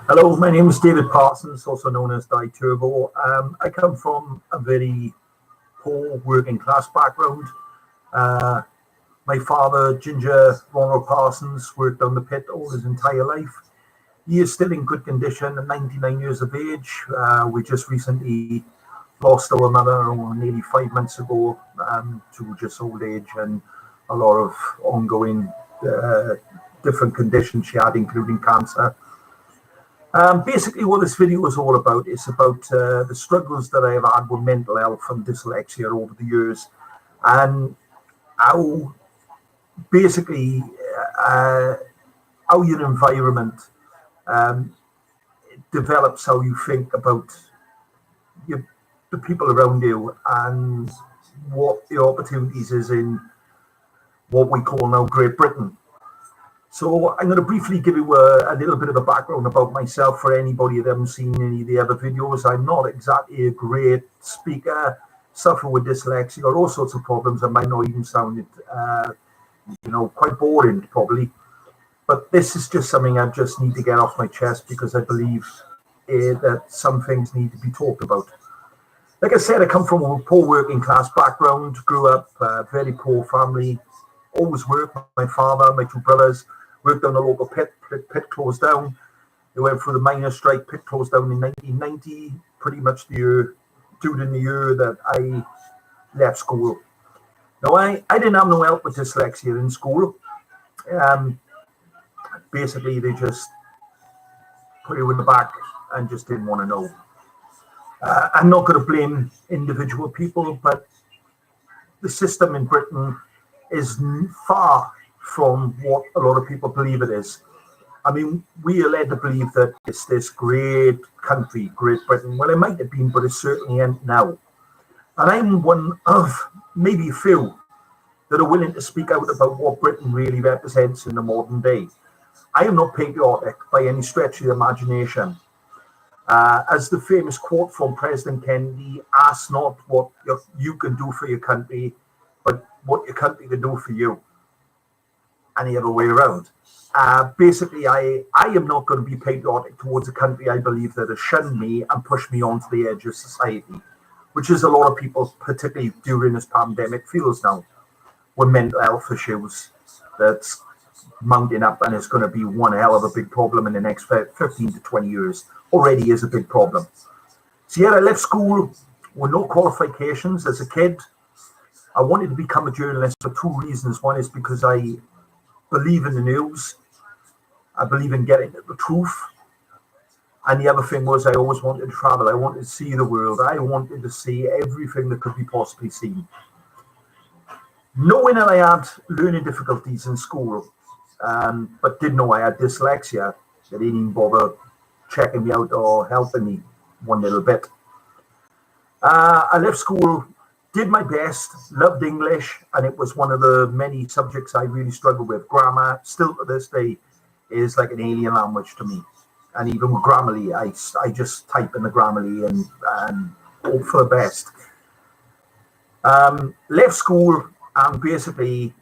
Hello, my name is David Parsons, also known as Di Turbo. I come from a very poor working class background. My father, Ginger Ronald Parsons, worked on the pit all his entire life. He is still in good condition at 99 years of age. We just recently lost our mother nearly 5 months ago to just old age and a lot of ongoing different conditions she had, including cancer. Basically, what this video is all about is about the struggles that I have had with mental health and dyslexia over the years, and how basically how your environment develops how you think about the people around you and what the opportunities is in what we call now Great Britain. So I'm going to briefly give you a little bit of a background about myself for anybody that hasn't seen any of the other videos. I'm not exactly a great speaker, suffer with dyslexia or all sorts of problems. I might not even sound quite boring probably. But this is just something I just need to get off my chest because I believe that some things need to be talked about. Like I said, I come from a poor working class background, grew up very poor family, always worked. My father, my two brothers, worked on the local pit closed down. They went through the miners' strike, pit closed down in 1990, pretty much during the year that I left school. Now, I didn't have no help with dyslexia in school. Basically, they just put you in the back and just didn't want to know. I'm not going to blame individual people, but the system in Britain is far from what a lot of people believe it is. I mean, we are led to believe that it's this great country, Great Britain. Well, it might have been, but it certainly ain't now. And I'm one of maybe a few that are willing to speak out about what Britain really represents in the modern day. I am not patriotic by any stretch of the imagination. As the famous quote from President Kennedy, ask not what you can do for your country, but what your country can do for you. And the other way around. Basically, I am not going to be patriotic towards a country I believe that has shunned me and pushed me onto the edge of society, which is a lot of people, particularly during this pandemic, feels now, with mental health issues that's mounting up and it's going to be one hell of a big problem in the next 15 to 20 years. Already is a big problem. So yeah, I left school with no qualifications as a kid. I wanted to become a journalist for two reasons. One is because I believe in the news. I believe in getting at the truth. And the other thing was I always wanted to travel. I wanted to see the world. I wanted to see everything that could be possibly seen. Knowing that I had learning difficulties in school, but didn't know I had dyslexia, they didn't even bother checking me out or helping me one little bit. I left school, did my best, loved English, and it was one of the many subjects I really struggled with. Grammar, still to this day, is like an alien language to me. And even with Grammarly, I just type in the Grammarly and hope for the best. Left school and basically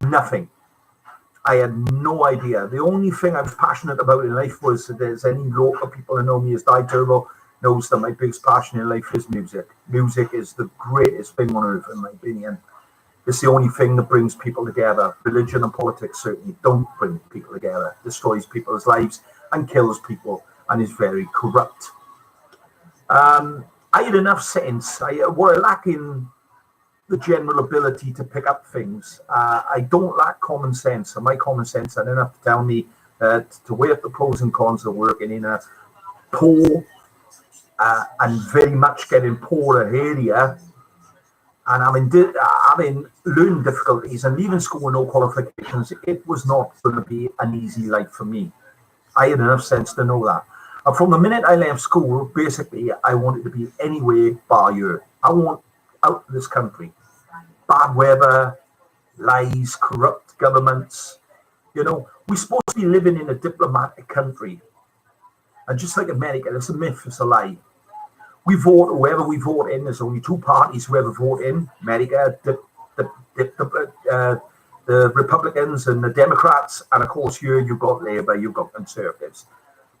nothing. I had no idea. The only thing I was passionate about in life was that there's any local people who know me as Di Turbo knows that my biggest passion in life is music. Music is the greatest thing on earth, in my opinion. It's the only thing that brings people together. Religion and politics certainly don't bring people together. Destroys people's lives and kills people and is very corrupt. I had enough sense. What I lack in the general ability to pick up things. I don't lack common sense, and my common sense had enough to tell me to weigh up the pros and cons of working in a poor and very much getting poorer area, and having learning difficulties and leaving school with no qualifications. It was not going to be an easy life for me. I had enough sense to know that. And from the minute I left school, basically, I wanted to be anywhere bar here. I want out of this country. Bad weather, lies, corrupt governments. You know, we're supposed to be living in a diplomatic country. And just like America, it's a myth, it's a lie. We vote, whoever we vote in, there's only two parties who ever vote in. America, the Republicans and the Democrats, and of course here you've got Labour, you've got Conservatives.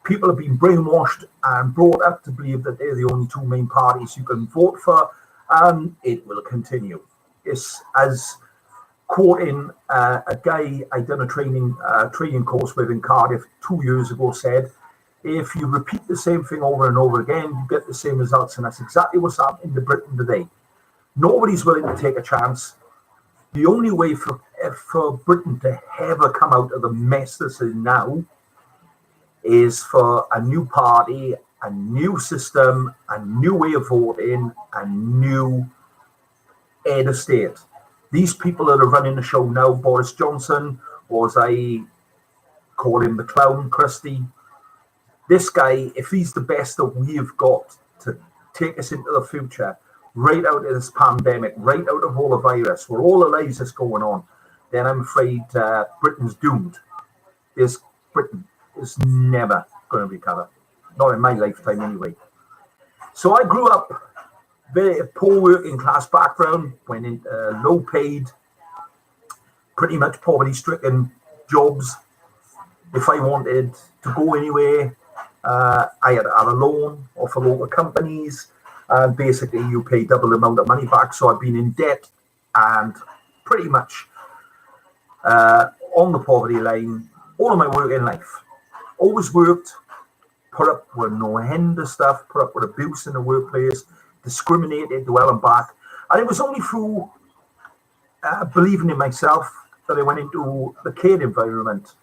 People have been brainwashed and brought up to believe that they're the only two main parties you can vote for, and it will continue. It's as quoting a guy I done a training course with in Cardiff 2 years ago said, if you repeat the same thing over and over again, you get the same results, and that's exactly what's happening to Britain today. Nobody's willing to take a chance. The only way for Britain to ever come out of the mess that's in now is for a new party, a new system, a new way of voting, a new head of state. These people that are running the show now, Boris Johnson, or as I call him, the clown, Christie, this guy, if he's the best that we've got to take us into the future, right out of this pandemic, right out of all the virus, where all the lies that's going on, then I'm afraid Britain's doomed. Britain is never going to recover. Not in my lifetime anyway. So I grew up very poor working class background, went into low paid, pretty much poverty stricken jobs. If I wanted to go anywhere, I had to have a loan or for local companies. And basically you pay double the amount of money back. So I've been in debt and pretty much on the poverty line all of my working life. Always worked, put up with no end of stuff, put up with abuse in the workplace, discriminated well and back. And it was only through believing in myself that I went into the care environment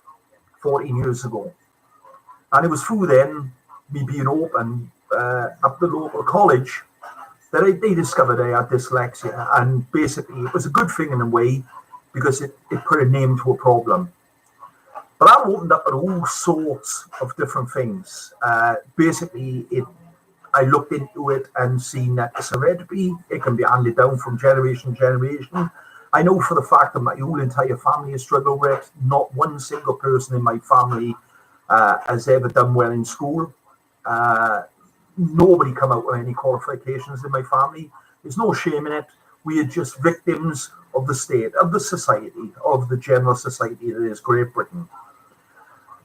14 years ago. And it was through then, me being open up the local college, that they discovered I had dyslexia. And basically it was a good thing in a way because it put a name to a problem. But I opened up at all sorts of different things. Basically, I looked into it and seen that it's hereditary. It can be handed down from generation to generation. I know for the fact that my whole entire family has struggled with it. Not one single person in my family has ever done well in school. Nobody come out with any qualifications in my family. There's no shame in it. We are just victims of the state, of the society, of the general society that is Great Britain.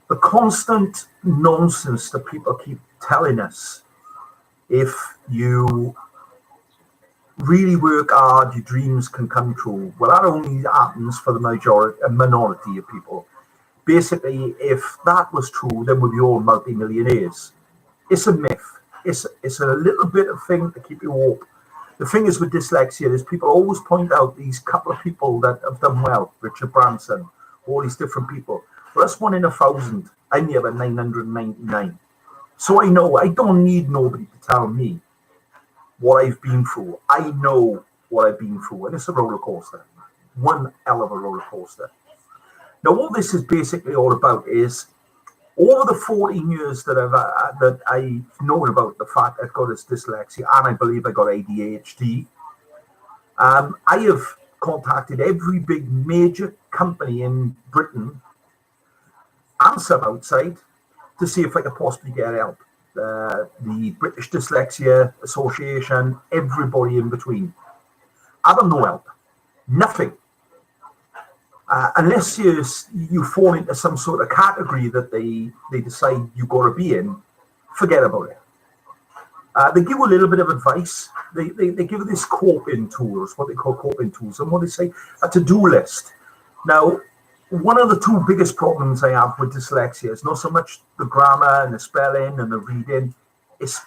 The constant nonsense that people keep telling us, if you really work hard, your dreams can come true. Well, that only happens for the minority of people. Basically, if that was true, then we'd be all multi-millionaires. It's a myth. It's a little bit of thing to keep you up. The thing is with dyslexia is people always point out these couple of people that have done well, Richard Branson, all these different people. Well, that's 1 in 1,000. I'm the other 999. So I know I don't need nobody to tell me what I've been through. I know what I've been through, and it's a roller coaster. One hell of a roller coaster. Now, what this is basically all about is over the 14 years that I've known about the fact I've got this dyslexia, and I believe I got ADHD, I have contacted every big major company in Britain and some outside to see if I could possibly get help. The British Dyslexia Association, everybody in between. I have no help. Nothing. Unless you fall into some sort of category that they decide you've got to be in, forget about it. They give a little bit of advice. They give this coping tools, what they call coping tools, and what they say, a to-do list. Now, one of the two biggest problems I have with dyslexia is not so much the grammar and the spelling and the reading. It's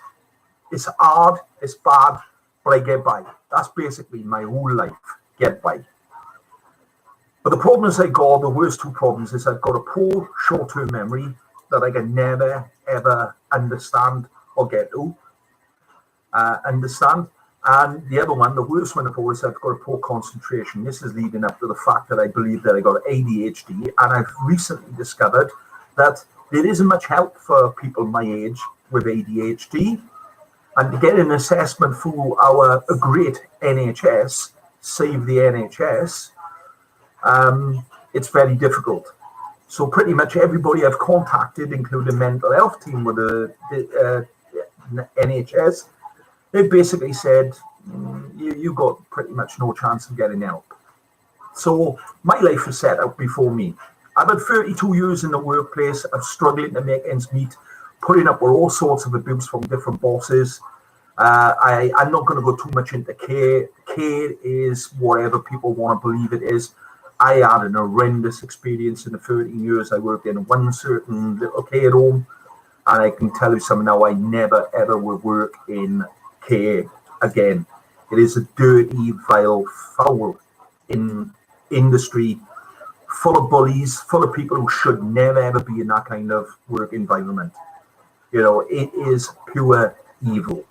hard, it's bad, but I get by. That's basically my whole life, get by. But the problems I got, the worst two problems, is I've got a poor short-term memory that I can never, ever understand or get to understand. And the other one, the worst one of all, is I've got a poor concentration. This is leading up to the fact that I believe that I got ADHD. And I've recently discovered that there isn't much help for people my age with ADHD. And to get an assessment through our great NHS, Save the NHS, it's very difficult. So pretty much everybody I've contacted, including the mental health team with the NHS, they basically said, you got pretty much no chance of getting help. So my life is set out before me. I've had 32 years in the workplace of struggling to make ends meet, putting up with all sorts of abuse from different bosses. I'm not going to go too much into care. Care is whatever people want to believe it is. I had an horrendous experience in the 13 years I worked in one certain little care home. And I can tell you something now, I never ever will work in care again. It is a dirty, vile, foul industry, full of bullies, full of people who should never ever be in that kind of work environment. You know, it is pure evil.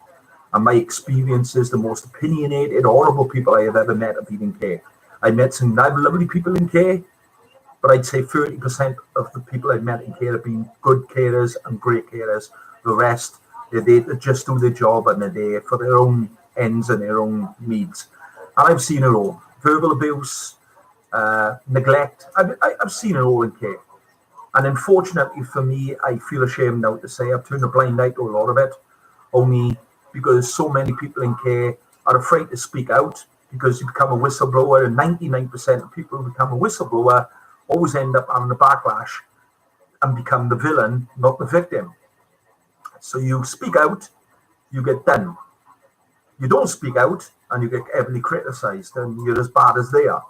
And my experience is the most opinionated, horrible people I have ever met have been in care. I met some lovely people in care, but I'd say 30% of the people I've met in care have been good carers and great carers. The rest, they just do their job and they're there for their own ends and their own needs. And I've seen it all. Verbal abuse, neglect. I've seen it all in care. And unfortunately for me, I feel ashamed now to say I've turned a blind eye to a lot of it, only because so many people in care are afraid to speak out because you become a whistleblower, and 99% of people who become a whistleblower always end up having the backlash and become the villain, not the victim. So you speak out, you get done. You don't speak out and you get heavily criticized and you're as bad as they are.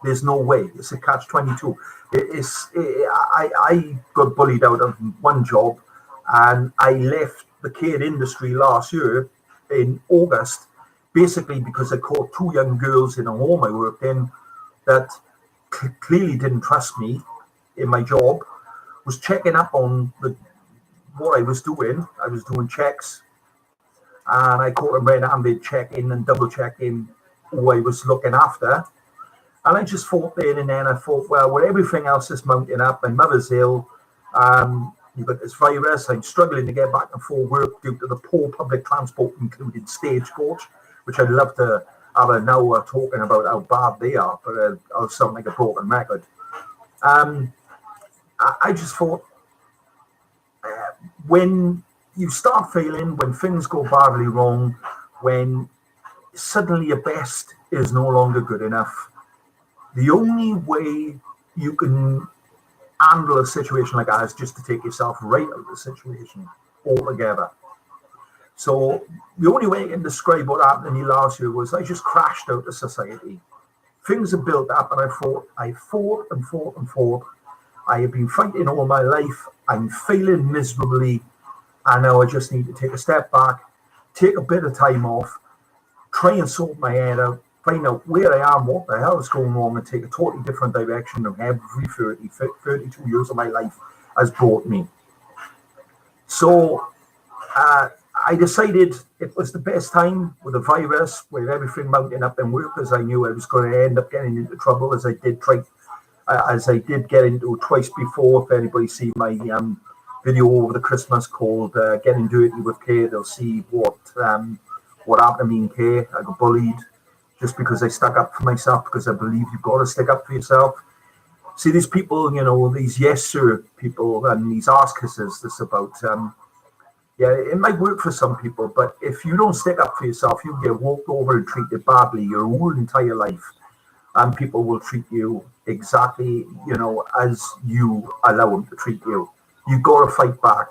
There's no way. It's a catch-22. I got bullied out of one job and I left the care industry last year in August, basically because I caught two young girls in a home I worked in that clearly didn't trust me in my job, was checking up on what I was doing. I was doing checks and I caught them red-handed checking and double checking who I was looking after. And I just thought there and then, I thought, well, with everything else that's mounting up, my mother's ill, you've got this virus, I'm struggling to get back and forth work due to the poor public transport, including Stagecoach, which I'd love to have an hour talking about how bad they are, but I'll sound like a broken record. I just thought, when you start failing, when things go badly wrong, when suddenly your best is no longer good enough, the only way you can handle a situation like that is just to take yourself right out of the situation altogether. So the only way I can describe what happened to me last year was I just crashed out of society. Things have built up and I fought and fought and fought. I have been fighting all my life. I'm failing miserably. And now I just need to take a step back, take a bit of time off, try and sort my head out, find out where I am, what the hell is going wrong, and take a totally different direction than every 32 years of my life has brought me. So I decided it was the best time with the virus, with everything mounting up in work, as I knew I was going to end up getting into trouble, as I did get into twice before. If anybody see my video over the Christmas called Getting Dirty with Care, they'll see what happened to me in care. I got bullied just because I stuck up for myself, because I believe you've got to stick up for yourself. See, these people, you know, these yes sir people and these arse kissers, this about, yeah, it might work for some people, but if you don't stick up for yourself, you get walked over and treated badly your whole entire life. And people will treat you exactly, you know, as you allow them to treat you. You've got to fight back.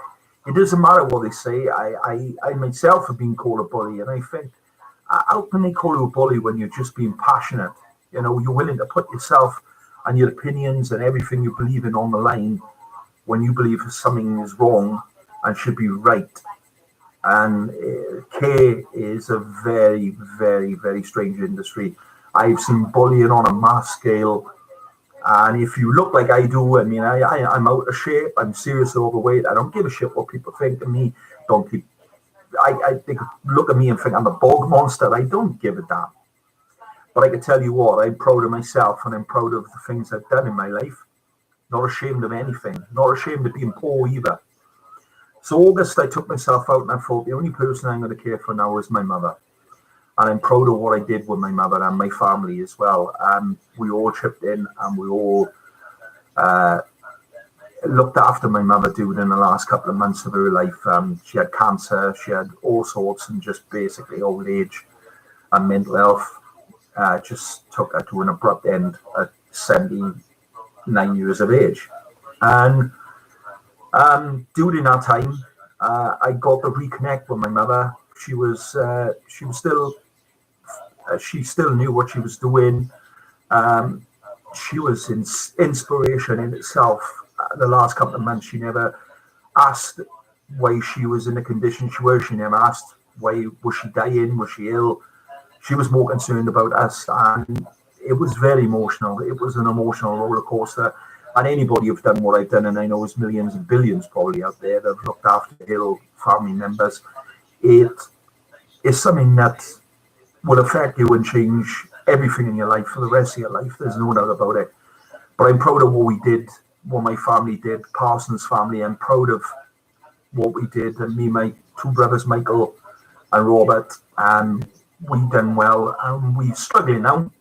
It doesn't matter what they say. I myself have been called a bully, and I think, how can they call you a bully when you're just being passionate? You know, you're willing to put yourself and your opinions and everything you believe in on the line when you believe something is wrong and should be right. And care is a very, very, very strange industry. I've seen bullying on a mass scale. And if you look like I do, I mean, I'm out of shape. I'm seriously overweight. I don't give a shit what people think of me. They look at me and think I'm a bog monster. I don't give a damn. But I can tell you what, I'm proud of myself and I'm proud of the things I've done in my life. Not ashamed of anything. Not ashamed of being poor either. So August, I took myself out and I thought the only person I'm going to care for now is my mother. And I'm proud of what I did with my mother and my family as well. We all chipped in and we all looked after my mother during the last couple of months of her life. She had cancer, she had all sorts, and just basically old age and mental health. just took her to an abrupt end at 79 years of age. And during that time, I got to reconnect with my mother. She still knew what she was doing. She was inspiration in itself. The last couple of months, she never asked why she was in the condition she was. She never asked why was she dying, was she ill. She was more concerned about us, and it was very emotional. It was an emotional roller coaster. And anybody who've done what I've done, and I know there's millions and billions probably out there that have looked after ill family members, it is something that will affect you and change everything in your life for the rest of your life. There's no doubt about it. But I'm proud of what we did, what my family did, Parsons family. I'm proud of what we did, and me, my two brothers, Michael and Robert, and we done well, and we're struggling now.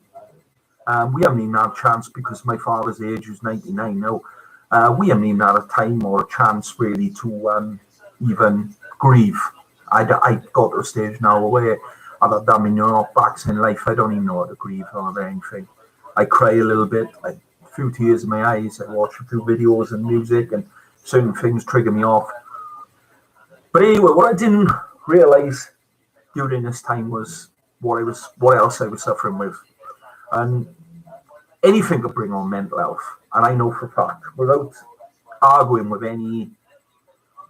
We haven't even had a chance because my father's age is 99 now. We haven't even had a time or a chance really to even grieve. I got to a stage now where I've had that many knockbacks in life. I don't even know how to grieve or anything. I cry a little bit, a few tears in my eyes. I watch a few videos and music, and certain things trigger me off. But anyway, what I didn't realise during this time was what else I was suffering with. And anything could bring on mental health. And I know for a fact, without arguing with any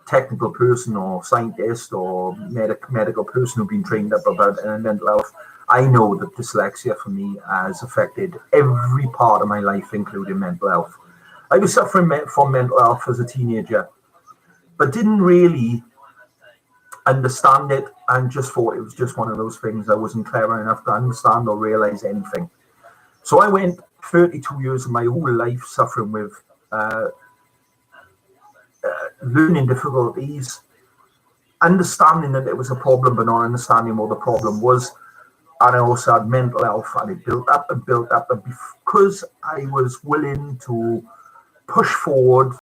technical person or scientist or medical person who's been trained up about mental health, I know that dyslexia for me has affected every part of my life, including mental health. I was suffering from mental health as a teenager, but didn't really understand it, and just thought it was just one of those things. I wasn't clever enough to understand or realize anything. So I went 32 years of my whole life suffering with learning difficulties, understanding that it was a problem, but not understanding what the problem was. And I also had mental health, and it built up and built up. And because I was willing to push forward